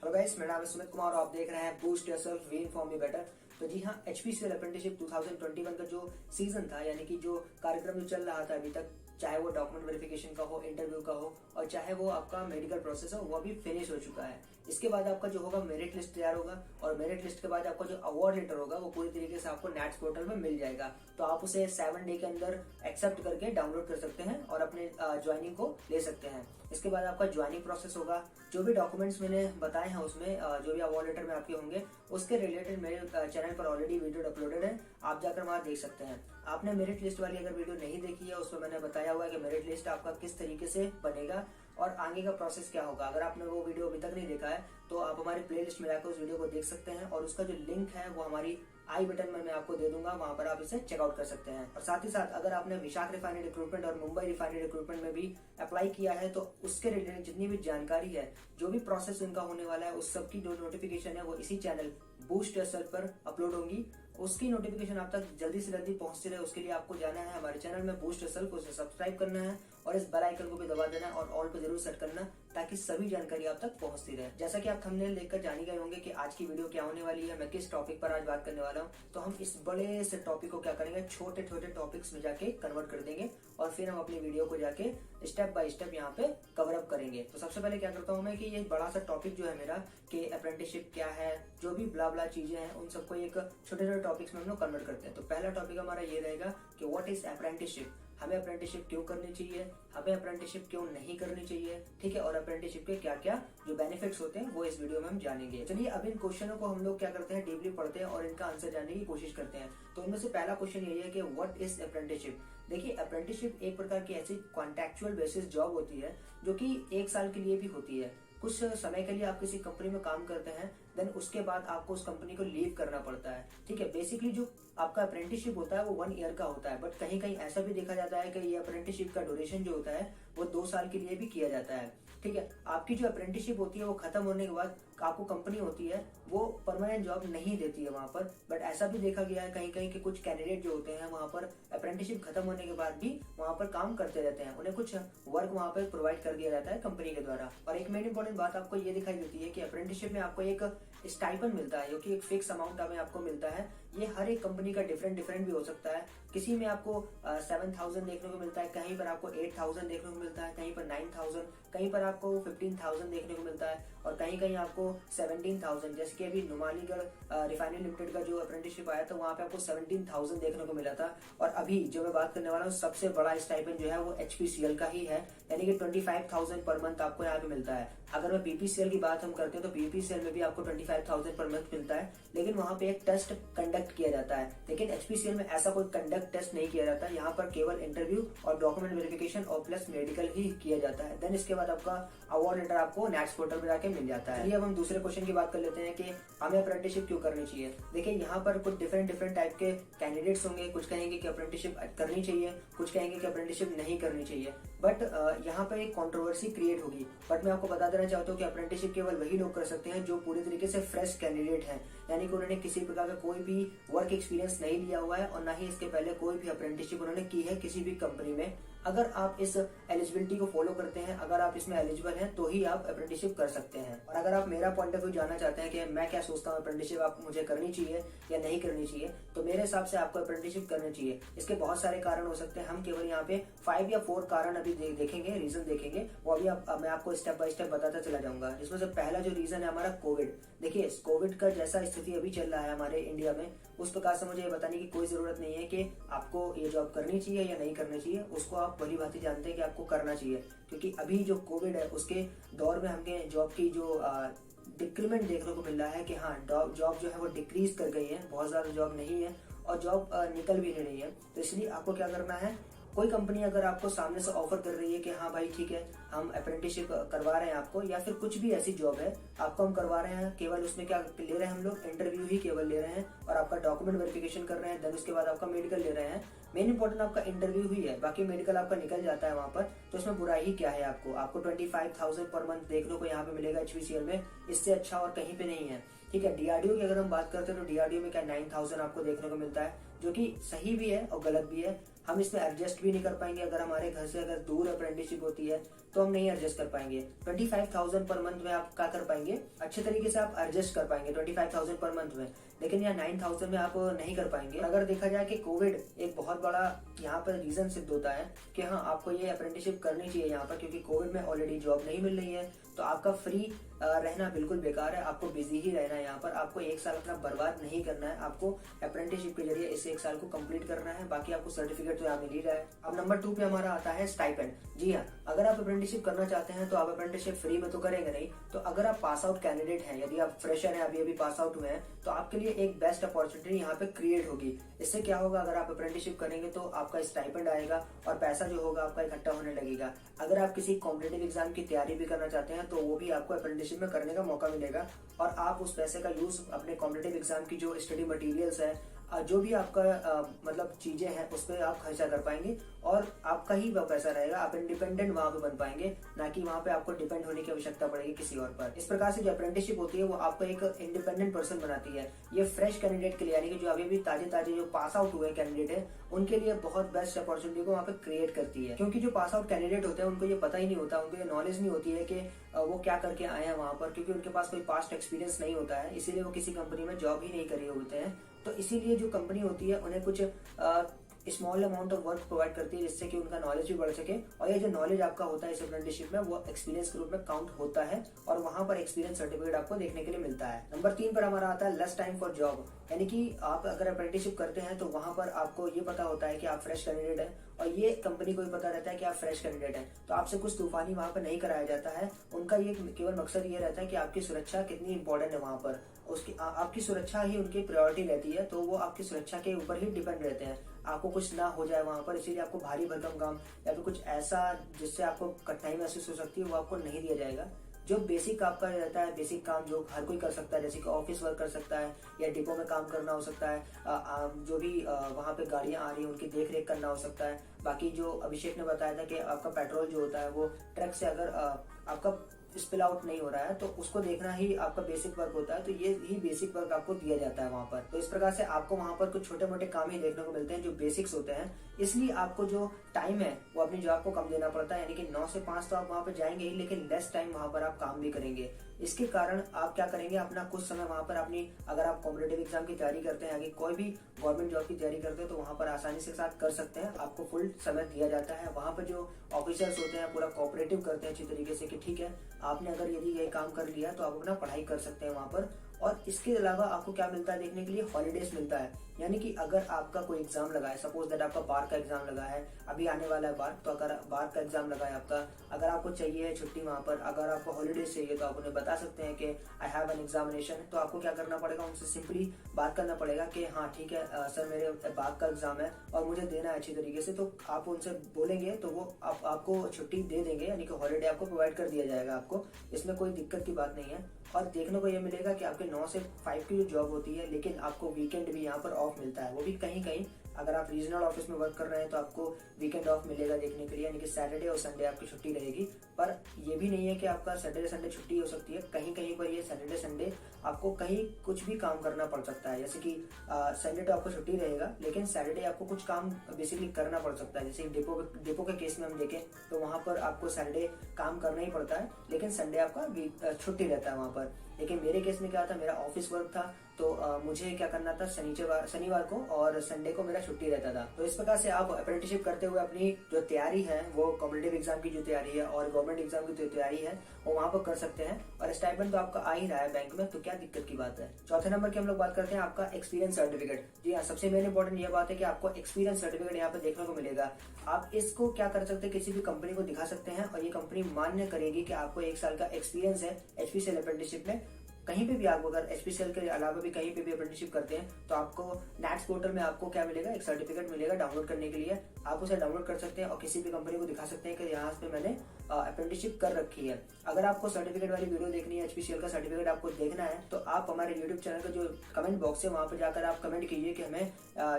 Hello guys, मेरा नाम है सुमित कुमार और आप देख रहे हैं boost yourself, we inform you better. तो जी हाँ, एचपीसीएल अप्रेंटिसशिप 2021 का जो सीजन था, यानी कि जो कार्यक्रम जो चल रहा था अभी तक, चाहे वो डॉक्यूमेंट वेरिफिकेशन का हो, इंटरव्यू का हो और चाहे वो आपका मेडिकल प्रोसेस हो, वो अभी फिनिश हो चुका है। इसके बाद आपका जो होगा मेरिट लिस्ट तैयार होगा और मेरिट लिस्ट के बाद आपका जो अवार्ड लेटर होगा वो पूरी तरीके से आपको नेट्स पोर्टल में मिल जाएगा। तो आप उसे 7 डे के अंदर एक्सेप्ट करके डाउनलोड कर सकते हैं और अपने ज्वाइनिंग को ले सकते हैं। इसके बाद आपका ज्वाइनिंग प्रोसेस होगा, जो भी डॉक्यूमेंट्स मैंने बताए हैं उसमें जो भी अवार्ड लेटर में आपके होंगे उसके रिलेटेड मेरे चैनल पर ऑलरेडी वीडियो अपलोडेड है, आप जाकर वहां देख सकते हैं। आपने मेरिट लिस्ट वाली अगर वीडियो नहीं देखी है, उसमें मैंने बताया हुआ है कि मेरिट लिस्ट आपका किस तरीके से बनेगा और आगे का प्रोसेस क्या होगा। अगर आपने वो वीडियो अभी तक नहीं देखा है तो आप हमारी प्लेलिस्ट में जाकर उस वीडियो को देख सकते हैं और उसका जो लिंक है वो हमारी आई बटन में मैं आपको दे दूंगा, वहां पर आप इसे चेकआउट कर सकते हैं। और साथ ही साथ अगर आपने विशाख रिफाइनरी रिक्रूटमेंट और मुंबई रिफाइनरी रिक्रूटमेंट में भी अप्लाई किया है तो उसके रिलेटेड जितनी भी जानकारी है, जो भी प्रोसेस उनका होने वाला है, उस सबकी जो नोटिफिकेशन है वो इसी चैनल बूस्ट योरसेल्फ पर अपलोड होंगी। उसकी नोटिफिकेशन आप तक जल्दी से जल्दी पहुंचती रहे, उसके लिए आपको जाना है हमारे चैनल में बूस्ट योरसेल्फ, उसे सब्सक्राइब करना है और इस बेल आइकन को भी दबा देना है और ऑल पे जरूर सेट करना, ताकि सभी जानकारी आप तक पहुंचती रहे। जैसा कि आप थंबनेल देखकर जान ही गए होंगे कि आज की वीडियो क्या होने वाली है, मैं किस टॉपिक पर आज बात करने वाला हूं। तो हम इस बड़े से टॉपिक को क्या करेंगे, छोटे छोटे टॉपिक्स में जाके कन्वर्ट कर देंगे और फिर हम अपनी वीडियो को जाके स्टेप बाय स्टेप यहाँ पे कवर अप करेंगे। तो सबसे पहले क्या करता हूँ मैं कि ये बड़ा सा टॉपिक जो है मेरा कि अप्रेंटिसशिप क्या है, जो भी ब्ला ब्ला चीजें हैं, उन सबको एक छोटे छोटे टॉपिक्स में हम लोग कन्वर्ट करते हैं। तो पहला टॉपिक हमारा ये रहेगा कि व्हाट इज अप्रेंटिसशिप, हमें अप्रेंटिसशिप क्यों करनी चाहिए, हमें अप्रेंटिसशिप क्यों नहीं करनी चाहिए, ठीक है, और अप्रेंटिसशिप के क्या क्या जो बेनिफिट्स होते हैं वो इस वीडियो में हम जानेंगे। चलिए अब इन क्वेश्चनों को हम लोग क्या करते हैं, डीपली पढ़ते हैं और इनका आंसर जानने की कोशिश करते हैं। तो इनमें से पहला क्वेश्चन यही है कि व्हाट इज अप्रेंटिसशिप। देखिए, अप्रेंटिसशिप एक प्रकार की ऐसी कॉन्ट्रैक्चुअल बेसिस जॉब होती है जो कि 1 साल के लिए भी होती है। कुछ समय के लिए आप किसी कंपनी में काम करते हैं, देन उसके बाद आपको उस कंपनी को लीव करना पड़ता है, ठीक है। बेसिकली जो आपका अप्रेंटिसशिप होता है वो 1 ईयर का होता है, बट कहीं कहीं ऐसा भी देखा जाता है कि ये अप्रेंटिसशिप का ड्यूरेशन जो होता है वो 2 साल के लिए भी किया जाता है, ठीक है। आपकी जो अप्रेंटिसशिप होती है वो खत्म होने के बाद आपको कंपनी होती है वो परमानेंट जॉब नहीं देती है वहां पर, बट ऐसा भी देखा गया है कहीं कहीं कि कुछ कैंडिडेट जो होते हैं वहां पर अप्रेंटिसशिप खत्म होने के बाद भी वहां पर काम करते रहते हैं, उन्हें कुछ वर्क वहां पर प्रोवाइड कर दिया जाता है कंपनी के द्वारा। और एक मेन इंपॉर्टेंट बात आपको ये दिखाई देती है कि अप्रेंटिसशिप में आपको एक स्टाइपेंड मिलता है, जो कि एक फिक्स अमाउंट में आपको मिलता है। ये हर एक कंपनी का डिफरेंट भी हो सकता है। किसी में आपको 7,000 देखने को मिलता है, कहीं पर आपको 8,000 देखने को मिलता है, कहीं पर 9,000, कहीं पर आपको 15,000 देखने को मिलता है और कहीं कहीं आपको 17,000। जैसे कि अभी नुमालीगढ़ रिफाइनरी लिमिटेड का जो अप्रेंटिसशिप आया था वहां पे आपको 17,000 देखने को मिला था। और अभी जो मैं बात करने वाला हूँ सबसे बड़ा स्टाइपेंड जो है वो एचपीसीएल का ही है, यानी कि 25,000 पर मंथ आपको यहाँ पे मिलता है। अगर मैं बीपीसीएल की बात हम करते हैं तो बीपीसीएल में भी आपको 25,000 पर मंथ मिलता है, लेकिन वहां पे एक टेस्ट कंडक्ट किया जाता है। लेकिन एचपीसीएल में ऐसा कोई कंडक्ट टेस्ट नहीं किया जाता, यहाँ पर केवल इंटरव्यू और डॉक्यूमेंट वेरिफिकेशन और प्लस मेडिकल ही किया जाता है। देन इसके बाद आपका अवार्ड लेटर आपको नेट्स पोर्टल पर जाके मिल जाता है। चलिए अब हम दूसरे क्वेश्चन की बात कर लेते हैं कि हमें अप्रेंटिसशिप क्यों करनी चाहिए। देखिए, यहाँ पर कुछ डिफरेंट टाइप के कैंडिडेट्स होंगे, कुछ कहेंगे कि अप्रेंटिसशिप करनी चाहिए, कुछ कहेंगे कि अप्रेंटिसशिप नहीं करनी चाहिए, बट यहाँ पर एक कंट्रोवर्सी क्रिएट होगी। बट मैं आपको बता देना चाहता हूँ कि अप्रेंटिसशिप केवल वही लोग कर सकते हैं जो पूरी तरीके से फ्रेश कैंडिडेट हैं, यानी कि उन्होंने किसी प्रकार का कोई भी वर्क एक्सपीरियंस नहीं लिया हुआ है और ना ही इसके पहले कोई भी अप्रेंटिसशिप उन्होंने की है किसी भी कंपनी में। अगर आप इस एलिजिबिलिटी को फॉलो करते हैं, अगर आप इसमें एलिजिबल हैं, तो ही आप अप्रेंटिसशिप कर सकते हैं। और अगर आप मेरा पॉइंट ऑफ व्यू जानना चाहते हैं कि मैं क्या सोचता हूँ अप्रेंटिसशिप आप मुझे करनी चाहिए या नहीं करनी चाहिए, तो मेरे हिसाब से आपको अप्रेंटिसशिप करनी चाहिए। इसके बहुत सारे कारण हो सकते हैं, हम केवल यहाँ पे 5 या 4 कारण अभी देखेंगे, रीजन देखेंगे, वो अभी मैं आपको स्टेप बाय स्टेप बताता चला जाऊंगा। जिसमें से पहला जो रीजन है हमारा कोविड। देखिए, कोविड का जैसा स्थिति अभी चल रहा है हमारे इंडिया में, उस प्रकार से मुझे ये बताने की कोई जरूरत नहीं है कि आपको ये जॉब करनी चाहिए या नहीं करनी चाहिए, उसको आप भली भांति जानते हैं कि आपको करना चाहिए। क्योंकि अभी जो कोविड है उसके दौर में हमें जॉब की जो डिक्रीमेंट देखने को मिल रहा है कि हाँ, जॉब जो है वो डिक्रीज कर गई है, बहुत ज्यादा जॉब नहीं है और जॉब निकल भी नहीं रही है। तो इसलिए आपको क्या करना है, कोई कंपनी अगर आपको सामने से ऑफर कर रही है कि हाँ भाई ठीक है, हम अप्रेंटिसशिप करवा रहे हैं आपको, या फिर कुछ भी ऐसी जॉब है आपको हम करवा रहे हैं, केवल उसमें क्या ले रहे हैं हम लोग, इंटरव्यू ही केवल ले रहे हैं और आपका डॉक्यूमेंट वेरिफिकेशन कर रहे हैं, देन उसके बाद आपका मेडिकल ले रहे हैं। मेन इंपॉर्टेंट आपका इंटरव्यू ही है, बाकी मेडिकल आपका निकल जाता है वहां पर, तो इसमें बुराई ही क्या है। आपको 25,000 पर मंथ देखने को यहाँ पे मिलेगा एचपीसीएल में, इससे अच्छा और कहीं पे नहीं है, ठीक है। डीआरडीओ की अगर हम बात करते हैं तो डीआरडीओ में क्या 9,000 आपको देखने को मिलता है, जो कि सही भी है और गलत भी है। हम इसमें एडजस्ट भी नहीं कर पाएंगे। अगर हमारे घर से अगर दूर अप्रेंटिसशिप होती है तो हम नहीं एडजस्ट कर पाएंगे। 25,000 पर मंथ में आप क्या कर पाएंगे, अच्छे तरीके से आप एडजस्ट कर पाएंगे 25,000 पर मंथ में, लेकिन यहाँ 9,000 में आप नहीं कर पाएंगे। अगर देखा जाए कि कोविड एक बहुत बड़ा यहाँ पर रीजन सिद्ध होता है कि हाँ आपको ये अप्रेंटिसशिप करनी चाहिए यहाँ पर, क्योंकि कोविड में ऑलरेडी जॉब नहीं मिल रही है तो आपका फ्री रहना बिल्कुल बेकार है। आपको बिजी ही रहना है यहाँ पर, आपको एक साल अपना बर्बाद नहीं करना है। आपको अप्रेंटिसशिप के जरिए इस एक साल को कंप्लीट करना है, बाकी आपको सर्टिफिकेट तो यहाँ मिल ही रहा है। अब नंबर 2 पे हमारा आता है स्टाइपेंड। जी हाँ, अगर आप अप्रेंटिसशिप करना चाहते हैं तो आप अप्रेंटिसशिप फ्री में तो करेंगे नहीं, तो अगर आप पास आउट कैंडिडेट हैं, यदि आप फ्रेशर हैं, अभी पास आउट हुए हैं, तो आपके लिए एक बेस्ट अपॉर्चुनिटी यहाँ पे क्रिएट होगी। इससे क्या होगा, अगर आप अप्रेंटिसशिप करेंगे तो आपका स्टाइपेंड आएगा और पैसा जो होगा आपका इकट्ठा होने लगेगा। अगर आप किसी कॉम्पिटिटिव एग्जाम की तैयारी भी करना चाहते हैं तो वो भी आपको अप्रेंटिसशिप में करने का मौका मिलेगा, और आप उस पैसे का यूज अपने कॉम्पिटिटिव एग्जाम की जो स्टडी मटेरियल्स है, जो भी आपका मतलब चीजें हैं उस पर आप खर्चा कर पाएंगे और आपका ही वह पैसा रहेगा। आप इंडिपेंडेंट वहां पे बन पाएंगे, ना कि वहां पे आपको डिपेंड होने की आवश्यकता पड़ेगी किसी और पर। इस प्रकार से जो अप्रेंटिसशिप होती है वो आपको एक इंडिपेंडेंट पर्सन बनाती है। ये फ्रेश कैंडिडेट के लिए, यानी कि जो अभी भी ताजे जो पास आउट हुए कैंडिडेट है, उनके लिए बहुत बेस्ट अपॉर्चुनिटी को वहाँ पे क्रिएट करती है। क्योंकि जो पास आउट कैंडिडेट होते हैं उनको ये पता ही नहीं होता, उनको ये नॉलेज नहीं होती है कि वो क्या करके आए हैं वहां पर, क्योंकि उनके पास कोई पास्ट एक्सपीरियंस नहीं होता है, इसीलिए वो किसी कंपनी में जॉब ही नहीं करे होते हैं। तो इसीलिए जो कंपनी होती है उन्हें कुछ small amount of work provide करती है, जिससे कि उनका नॉलेज भी बढ़ सके, और ये जो नॉलेज आपका होता है इस अप्रेंटिसशिप में वो एक्सपीरियंस के रूप में काउंट होता है और वहां पर एक्सपीरियंस सर्टिफिकेट आपको देखने के लिए मिलता है। नंबर 3 पर हमारा आता है लेस टाइम फॉर जॉब। यानी कि आप अगर अप्रेंटिसशिप करते हैं तो वहां पर आपको ये पता होता है कि आप फ्रेश कैंडिडेट हैं, और ये कंपनी को भी पता रहता है कि आप फ्रेश कैंडिडेट हैं, तो आपसे कुछ तूफानी वहां पर नहीं कराया जाता है। उनका ये केवल मकसद ये रहता है कि आपकी सुरक्षा कितनी इंपॉर्टेंट है वहां पर, उसकी आपकी सुरक्षा ही उनकी प्रायोरिटी रहती है, तो वो आपकी सुरक्षा के ऊपर ही डिपेंड रहते हैं। आपको कुछ ना हो जाए वहां पर, इसीलिए आपको भारी भरकम काम या फिर कुछ ऐसा जिससे आपको कठिनाई महसूस हो सकती है वो आपको नहीं दिया जाएगा। जो बेसिक आपका रहता है, बेसिक काम जो हर कोई कर सकता है, जैसे कि ऑफिस वर्क कर सकता है या डिपो में काम करना हो सकता है, जो भी वहाँ पे गाड़ियाँ आ रही हैं उनकी देख रेख करना हो सकता है। बाकी जो अभिषेक ने बताया था कि आपका पेट्रोल जो होता है वो ट्रक से अगर आपका स्पिल आउट नहीं हो रहा है तो उसको देखना ही आपका बेसिक वर्क होता है, तो ये ही बेसिक वर्क आपको दिया जाता है वहां पर। तो इस प्रकार से आपको वहां पर कुछ छोटे मोटे काम ही देखने को मिलते हैं जो बेसिक्स होते हैं, इसलिए आपको जो टाइम है वो अपनी जॉब को कम देना पड़ता है। यानी कि 9 से 5 तो आप वहां पर जाएंगे ही, लेकिन लेस टाइम वहां पर आप काम भी करेंगे। इसके कारण आप क्या करेंगे, अपना कुछ समय वहां पर अपनी, अगर आप कॉम्पिटिटिव एग्जाम की तैयारी करते हैं, आगे कोई भी गवर्नमेंट जॉब की तैयारी करते हैं, तो वहां पर आसानी से साथ कर सकते हैं। आपको फुल समय दिया जाता है। वहां पर जो ऑफिसर्स होते हैं पूरा कोऑपरेटिव करते हैं अच्छी तरीके से कि ठीक है, आपने अगर यदि ये काम कर लिया तो आप अपना पढ़ाई कर सकते हैं वहां पर। और इसके अलावा आपको क्या मिलता है देखने के लिए, हॉलीडेज मिलता है। यानी कि अगर आपका कोई एग्जाम लगा है, सपोज दैट आपका बार का एग्जाम लगा है, अभी आने वाला है बार, तो अगर बार का एग्जाम लगा है आपका, अगर आपको चाहिए है छुट्टी वहां पर, अगर आपको हॉलीडेज चाहिए तो आप उन्हें बता सकते हैं कि आई हैव एन एग्जामिनेशन। तो आपको क्या करना पड़ेगा, उनसे सिंपली बात करना पड़ेगा कि हाँ ठीक है सर, मेरे बार का एग्जाम है और मुझे देना है अच्छी तरीके से। तो आप उनसे बोलेंगे तो वो आपको छुट्टी दे देंगे, यानी कि हॉलीडे आपको प्रोवाइड कर दिया जाएगा आपको। इसमें कोई दिक्कत की बात नहीं है। और देखने को ये मिलेगा कि आपके 9 से 5 की जो जॉब होती है, लेकिन आपको वीकेंड भी यहाँ पर ऑफ मिलता है, वो भी कहीं कहीं। अगर आप रीजनल ऑफिस में वर्क कर रहे हैं तो आपको वीकेंड ऑफ मिलेगा देखने के लिए, यानी कि सैटरडे और संडे आपकी छुट्टी रहेगी। पर ये भी नहीं है कि आपका सैटरडे संडे छुट्टी हो सकती है, कहीं कहीं पर ये सैटरडे संडे आपको कहीं कुछ भी काम करना पड़ सकता है। जैसे कि संडे तो आपको छुट्टी रहेगा, लेकिन सैटरडे आपको कुछ काम बेसिकली करना पड़ सकता है। जैसे डिपो के केस में हम देखें तो वहां पर आपको सैटरडे काम करना ही पड़ता है, लेकिन संडे आपका छुट्टी रहता है वहां पर। लेकिन मेरे केस में क्या था, मेरा ऑफिस वर्क था, तो मुझे क्या करना था, शनिवार को और संडे को मेरा छुट्टी रहता था। तो इस प्रकार से आप अप्रेंटिसशिप करते हुए अपनी जो तैयारी है, वो कॉम्पिटिटिव एग्जाम की जो तैयारी है और गवर्नमेंट एग्जाम की जो तैयारी है वो वहां पर कर सकते हैं। और स्टाइपेंड तो आपका आ ही रहा है बैंक में, तो क्या दिक्कत की बात है। चौथे नंबर की हम लोग बात करते हैं आपका एक्सपीरियंस सर्टिफिकेट। जी हाँ, सबसे मेन इंपॉर्टेंट ये बात है कि आपको एक्सपीरियंस सर्टिफिकेट यहाँ पे देखने को मिलेगा। आप इसको क्या कर सकते हैं, किसी भी कंपनी को दिखा सकते हैं और ये कंपनी मान्य करेगी कि आपको 1 साल का एक्सपीरियंस है एचपीसीएल अप्रेंटिसशिप में। कहीं पे भी आप अगर एचपीसीएल के अलावा भी कहीं पे भी अप्रेंटिसशिप करते हैं तो आपको नैट्स पोर्टल में आपको क्या मिलेगा, एक सर्टिफिकेट मिलेगा डाउनलोड करने के लिए। आप उसे डाउनलोड कर सकते हैं और किसी भी कंपनी को दिखा सकते हैं कि यहाँ पे मैंने अप्रेंटिसशिप कर रखी है। अगर आपको सर्टिफिकेट वाली वीडियो देखनी है, एचपीसीएल का सर्टिफिकेट आपको देखना है, तो आप हमारे यूट्यूब चैनल का जो कमेंट बॉक्स है वहां पर जाकर आप कमेंट कीजिए कि हमें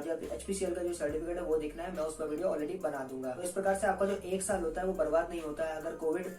जब एचपीसीएल का जो सर्टिफिकेट है वो देखना है, मैं उसका वीडियो ऑलरेडी बना दूंगा। तो इस प्रकार से आपका जो 1 साल होता है वो बर्बाद नहीं होता है। अगर कोविड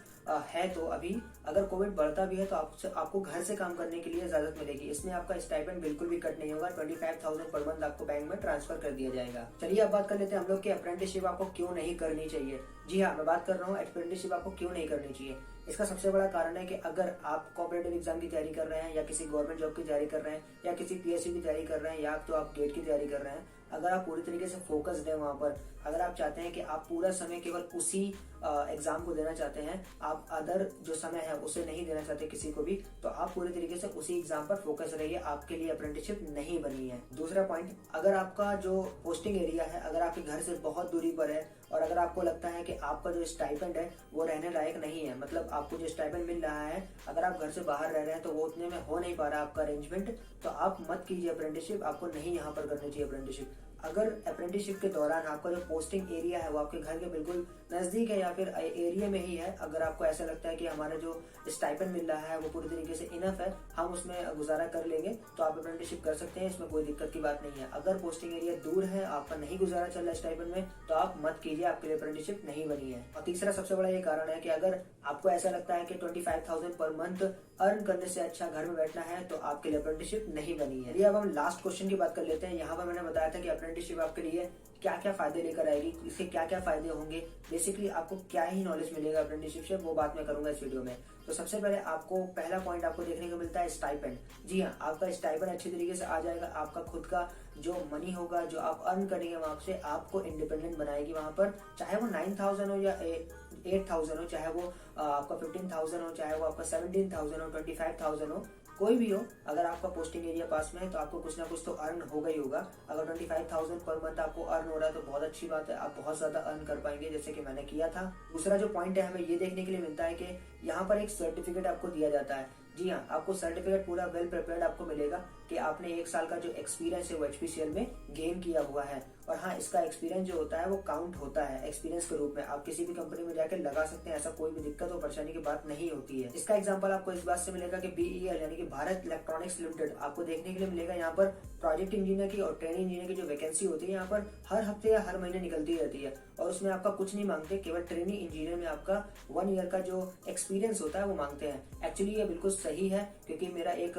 है तो अभी, अगर कोविड बढ़ता भी है तो आपको घर से काम करने के लिए इजाजत मिलेगी। इसमें आपका स्टाइपेंड बिल्कुल भी कट नहीं होगा। 25,000 पर मंथ आपको बैंक में ट्रांसफर कर दिया जाएगा। चलिए अब बात कर लेते हैं हम लोग के अप्रेंटिसशिप आपको क्यों नहीं करनी चाहिए। जी हाँ, मैं बात कर रहा हूँ अप्रेंटिसशिप आपको क्यों नहीं करनी चाहिए। इसका सबसे बड़ा कारण है कि अगर आप कॉम्पिटेटिव एग्जाम की तैयारी कर रहे हैं या किसी गवर्नमेंट जॉब की तैयारी कर रहे हैं या किसी पीएसयू की तैयारी कर रहे हैं या तो आप गेट की तैयारी कर रहे हैं, अगर आप पूरी तरीके से फोकस्ड हैं वहां पर, अगर आप चाहते हैं कि आप पूरा समय केवल उसी एग्जाम को देना चाहते हैं, आप अदर जो समय है उसे नहीं देना चाहते किसी को भी, तो आप पूरी तरीके से उसी एग्जाम पर फोकस रहिए। आपके लिए अप्रेंटिसशिप नहीं बनी है। दूसरा पॉइंट, अगर आपका जो पोस्टिंग एरिया है अगर आपके घर से बहुत दूरी पर है और अगर आपको लगता है कि आपका जो स्टाइपेंड है वो रहने लायक नहीं है, मतलब आपको जो स्टाइपेंड मिल रहा है अगर आप घर से बाहर रह रहे हैं तो वो उतने में हो नहीं पा रहा आपका अरेंजमेंट, तो आप मत कीजिए अप्रेंटिसशिप। आपको नहीं यहाँ पर करनी चाहिए अप्रेंटिसशिप। अगर अप्रेंटिसशिप के दौरान आपका जो पोस्टिंग एरिया है वो आपके घर के बिल्कुल नजदीक है या फिर एरिया में ही है, अगर आपको ऐसा लगता है कि हमारा जो स्टाइपेंड मिल रहा है वो पूरी तरीके से इनफ है, हम उसमें गुजारा कर लेंगे, तो आप अप्रेंटिसशिप कर सकते हैं, इसमें कोई दिक्कत की बात नहीं है। अगर पोस्टिंग एरिया दूर है, आपका नहीं गुजारा चल रहा है स्टाइपेंड में, तो आप मत कीजिए, आपके लिए अप्रेंटिसशिप नहीं बनी है। और तीसरा सबसे बड़ा ये कारण है कि अगर आपको ऐसा लगता है कि 25,000 पर मंथ अर्न करने से अच्छा घर में बैठना है, तो आपके लिए अप्रेंटिसशिप नहीं बनी है। अब हम लास्ट क्वेश्चन की बात कर लेते हैं। यहाँ पर मैंने बताया था कि अप्रेंटिसशिप आपके लिए क्या क्या फायदे लेकर आएगी, इसके क्या क्या फायदे होंगे, बेसिकली आपको क्या ही नॉलेज मिलेगा अप्रेंटिसशिप से, वो बात मैं करूंगा इस वीडियो में। तो सबसे पहले आपको पहला पॉइंट आपको देखने को मिलता है स्टाइपेंड। जी हाँ, आपका स्टाइपेंड अच्छी तरीके से आ जाएगा। आपका खुद का जो मनी होगा जो आप अर्न करेंगे वहां से, आपको इंडिपेंडेंट बनाएगी वहां पर, चाहे वो 9,000 हो या 8,000 हो, चाहे वो आपका 15,000 हो, चाहे वो आपका 17,000 हो, 25,000 हो, कोई भी हो। अगर आपका पोस्टिंग एरिया पास में है तो आपको कुछ ना कुछ तो अर्न होगा ही होगा। अगर 25,000 पर मंथ आपको अर्न हो रहा है तो बहुत अच्छी बात है, आप बहुत ज्यादा अर्न कर पाएंगे जैसे कि मैंने किया था। दूसरा जो पॉइंट है हमें ये देखने के लिए मिलता है कि यहाँ पर एक सर्टिफिकेट आपको दिया जाता है। जी हाँ, आपको सर्टिफिकेट पूरा वेल प्रिपेयर्ड आपको मिलेगा कि आपने 1 साल का जो एक्सपीरियंस है वो एचपीसीएल में गेन किया हुआ है। और हाँ, इसका एक्सपीरियंस जो होता है वो काउंट होता है एक्सपीरियंस के रूप में, आप किसी भी कंपनी में जाकर लगा सकते हैं, ऐसा कोई भी दिक्कत और परेशानी की बात नहीं होती है। इसका एग्जांपल आपको इस बात से मिलेगा कि बीईएल यानी कि भारत इलेक्ट्रॉनिक्स लिमिटेड आपको देखने के लिए मिलेगा। यहाँ पर प्रोजेक्ट इंजीनियर की और ट्रेनिंग इंजीनियर की जो वैकेंसी होती है यहाँ पर हर हफ्ते या हर महीने निकलती रहती है, और उसमें आपका कुछ नहीं मांगते, केवल ट्रेनिंग इंजीनियर में आपका 1 ईयर का जो एक्सपीरियंस होता है वो मांगते हैं। एक्चुअली ये बिल्कुल सही है, क्योंकि मेरा एक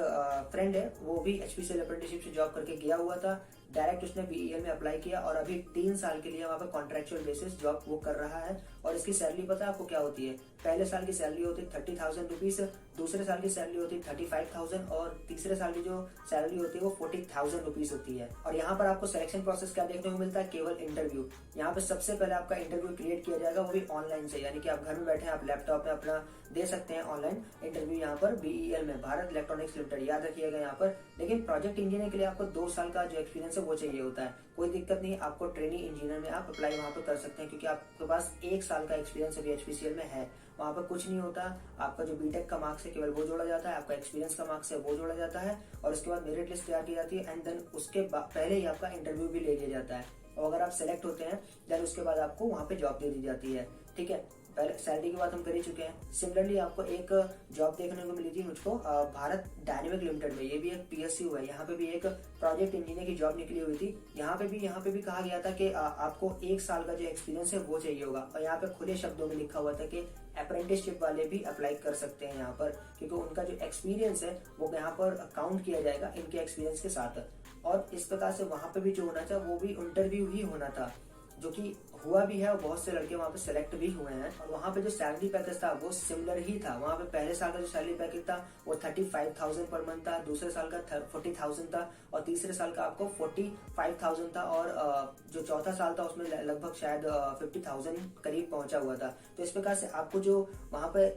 फ्रेंड है वो भी एचपीसीएल अप्रेंटिसशिप से जॉब करके गया हुआ था, डायरेक्ट उसने बीईएल में अप्लाई किया और अभी 3 साल के लिए वहाँ पर कॉन्ट्रेक्चुअल बेसिस जॉब वो कर रहा है। और इसकी सैलरी पता है आपको क्या होती है? पहले साल की सैलरी होती है 30,000 रुपीज, दूसरे साल की सैलरी होती है 35,000 और तीसरे साल की जो सैलरी होती है वो 40,000 रुपीज होती है। और यहाँ पर आपको सिलेक्शन प्रोसेस क्या देखने को मिलता है? केवल इंटरव्यू। यहाँ पे सबसे पहले आपका इंटरव्यू क्रिएट किया जाएगा, वो भी ऑनलाइन से, यानी कि आप घर में बैठे आप लैपटॉप में अपना दे सकते हैं ऑनलाइन इंटरव्यू यहाँ पर बीईएल में, भारत इलेक्ट्रॉनिक्स लिमिटेड, याद रखिएगा यहाँ पर। लेकिन प्रोजेक्ट इंजीनियर के लिए आपको 2 साल का जो एक्सपीरियंस है वो चाहिए होता है। कोई दिक्कत नहीं, आपको ट्रेनिंग इंजीनियर में आप अप्लाई वहाँ पर कर सकते हैं, क्योंकि आपके पास 1 साल का एक्सपीरियंस अभी एचपीसीएल में है। वहाँ पर कुछ नहीं होता, आपका जो बीटेक का मार्क्स है केवल वो जोड़ा जाता है, आपका एक्सपीरियंस का मार्क्स है वो जोड़ा जाता है, और उसके बाद मेरिट लिस्ट तैयार की जाती है, एंड देन उसके पहले ही आपका इंटरव्यू भी ले लिया जाता है, और अगर आप सेलेक्ट होते हैं देन उसके बाद आपको वहाँ पे जॉब दे दी जाती है। ठीक है, पहले सैलरी की बात हम कर ही चुके हैं। सिमिलरली आपको एक जॉब देखने को मिली थी मुझको भारत डायनेमिक लिमिटेड में, ये भी एक पीएसयू है, यहाँ पे भी एक प्रोजेक्ट इंजीनियर की जॉब निकली हुई थी। यहाँ पे भी कहा गया था कि आपको 1 साल का जो एक्सपीरियंस है वो चाहिए होगा, और यहाँ पे खुले शब्दों में लिखा हुआ था कि अप्रेंटिसशिप वाले भी अप्लाई कर सकते हैं यहाँ पर, क्योंकि उनका जो एक्सपीरियंस है वो यहाँ पर काउंट किया जाएगा इनके एक्सपीरियंस के साथ। और इस प्रकार से वहां पे भी जो होना था वो भी इंटरव्यू ही होना था, जो कि हुआ भी है, और बहुत से लड़के वहाँ पे सेलेक्ट भी हुए हैं। और वहाँ पे जो सैलरी पैकेज था वो सिमिलर ही था। वहाँ पे पहले साल का जो सैलरी पैकेज था वो 35,000 पर मंथ था, दूसरे साल का 40,000 था, और तीसरे साल का आपको 45,000 था, और जो चौथा साल था उसमें लगभग शायद 50,000 करीब पहुंचा हुआ था। तो इस प्रकार से आपको जो वहाँ पे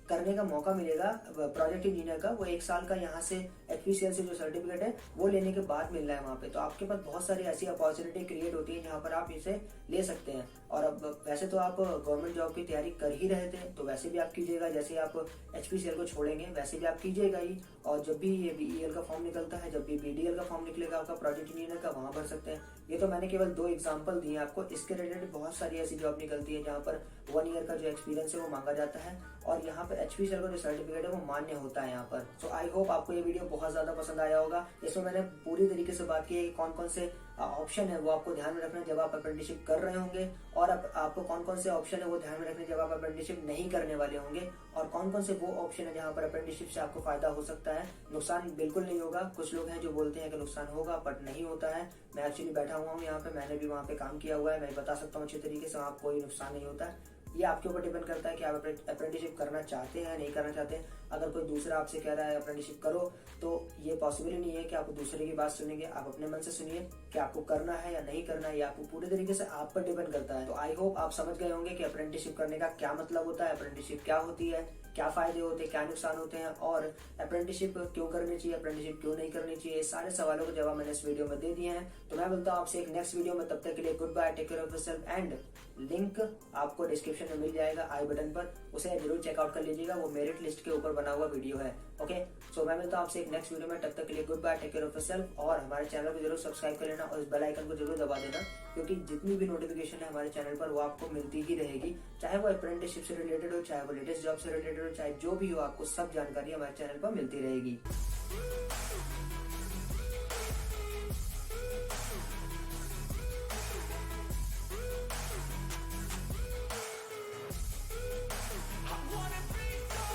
करने का मौका मिलेगा प्रोजेक्ट इंजीनियर का, वो 1 साल का यहाँ से एचपीसीएल से जो सर्टिफिकेट है वो लेने के बाद मिल रहा है वहाँ पे। तो आपके पास बहुत सारी ऐसी अपॉर्चुनिटी क्रिएट होती है जहाँ पर आप इसे ले सकते हैं। और अब वैसे तो आप गवर्नमेंट जॉब की तैयारी कर ही रहे थे, तो वैसे भी आप कीजिएगा, जैसे आप एचपीसीएल को छोड़ेंगे वैसे भी आप कीजिएगा ही। और जब भी ये बीईएल का फॉर्म निकलता है, जब भी बीडीएल का फॉर्म निकलेगा आपका प्रोजेक्ट इंजीनियर का, वहाँ भर सकते हैं। ये तो मैंने केवल 2 एग्जाम्पल दिए आपको, इसके रिलेटेड बहुत सारी ऐसी जॉब निकलती है जहाँ पर 1 ईयर का जो एक्सपीरियंस है वो मांगा जाता है, और यहाँ पर एचपीसीएल का जो सर्टिफिकेट है वो मान्य होता है यहाँ पर। सो आई होप आपको ये वीडियो बहुत ज्यादा पसंद आया होगा। इसमें मैंने पूरी तरीके से बात की है कि कौन कौन से ऑप्शन है वो आपको ध्यान में रखना जब आप अप्रेंटिसशिप कर रहे होंगे, और आपको कौन कौन से ऑप्शन है वो ध्यान में रखने जब आप अप्रेंटिसशिप नहीं करने वाले होंगे, और कौन कौन से वो ऑप्शन है जहाँ पर अप्रेंटिसशिप से आपको फायदा हो सकता है। नुकसान बिल्कुल नहीं होगा। कुछ लोग हैं जो बोलते हैं कि नुकसान होगा, बट नहीं होता है। मैं एक्चुअली बैठा हुआ हूँ यहाँ पे, मैंने भी वहाँ पे काम किया हुआ है, मैं बता सकता हूँ अच्छे तरीके से, वहाँ कोई नुकसान नहीं होता है। ये आपके ऊपर डिपेंड करता है कि आप अप्रेंटिसशिप करना चाहते हैं नहीं करना चाहते हैं। अगर कोई दूसरा आपसे कह रहा है अप्रेंटिसशिप करो, तो ये पॉसिबल ही नहीं है कि आप दूसरे की बात सुनेंगे। आप अपने मन से सुनिए कि आपको करना है या नहीं करना है, ये आपको पूरे तरीके से आप पर डिपेंड करता है। तो आई होप आप समझ गए होंगे कि अप्रेंटिसशिप करने का क्या मतलब होता है, अप्रेंटिसशिप क्या होती है, क्या फायदे होते हैं, क्या नुकसान होते हैं, और अप्रेंटिसशिप क्यों करनी चाहिए, अप्रेंटिसशिप क्यों नहीं करनी चाहिए। सारे सवालों के जवाब मैंने इस वीडियो में दे दिए हैं। तो मैं बोलता हूँ आपसे एक नेक्स्ट वीडियो में, तब तक के लिए goodbye, take care of yourself, and link आपको डिस्क्रिप्शन में मिल जाएगा आई बटन पर, उसे जरूर चेकआउट कर लीजिएगा। वो मेरिट लिस्ट के ऊपर बना हुआ वीडियो है। ओके, सो मैं मिलता हूँ आपसे एक नेक्स्ट वीडियो में, तब तक के लिए goodbye, take care of yourself, और हमारे चैनल को जरूर सब्सक्राइब कर लेना और इस बेल आइकन को जरूर दबा देना, क्योंकि जितनी भी नोटिफिकेशन है हमारे चैनल पर वो आपको मिलती ही रहेगी, चाहे वो अप्रेंटिसशिप से रिलेटेड हो, चाहे वो लेटेस्ट जॉब से रिलेटेड हो, चाहे जो भी हो, आपको सब जानकारी हमारे चैनल पर मिलती रहेगी।